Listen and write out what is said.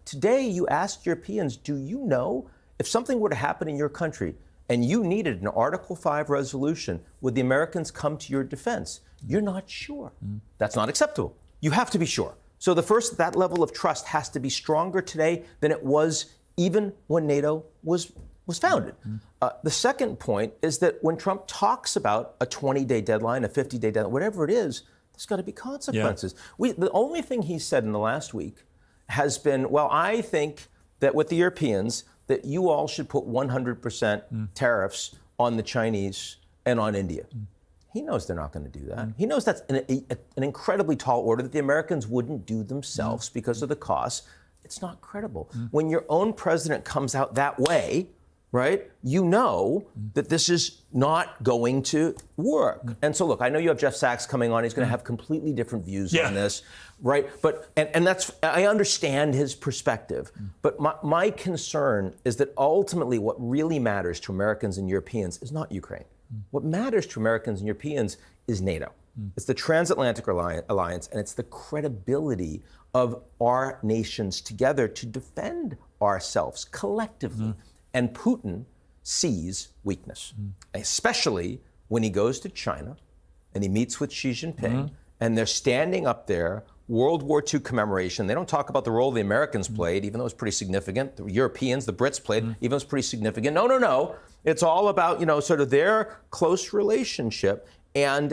Today, you asked Europeans, do you know if something were to happen in your country and you needed an Article 5 resolution, would the Americans come to your defense? You're not sure. That's not acceptable. You have to be sure. So that level of trust has to be stronger today than it was even when NATO was founded. The second point is that when Trump talks about a 20-day deadline, a 50-day deadline, whatever it is, there's got to be consequences. The only thing he said in the last week has been, well, I think that with the Europeans, that you all should put 100% tariffs on the Chinese and on India. He knows they're not going to do that. He knows that's an incredibly tall order that the Americans wouldn't do themselves because of the costs. It's not credible. When your own president comes out that way, right, you know that this is not going to work. And so, look, I know you have Jeff Sachs coming on. He's going to have completely different views on this, right? But and that's, I understand his perspective. But my concern is that ultimately what really matters to Americans and Europeans is not Ukraine. What matters to Americans and Europeans is NATO. It's the Transatlantic Alliance, and it's the credibility of our nations together to defend ourselves collectively. And Putin sees weakness, especially when he goes to China and he meets with Xi Jinping, and they're standing up there, World War II commemoration. They don't talk about the role the Americans played, even though it was pretty significant. The Europeans, the Brits played, even though it was pretty significant. No. It's all about, sort of their close relationship. And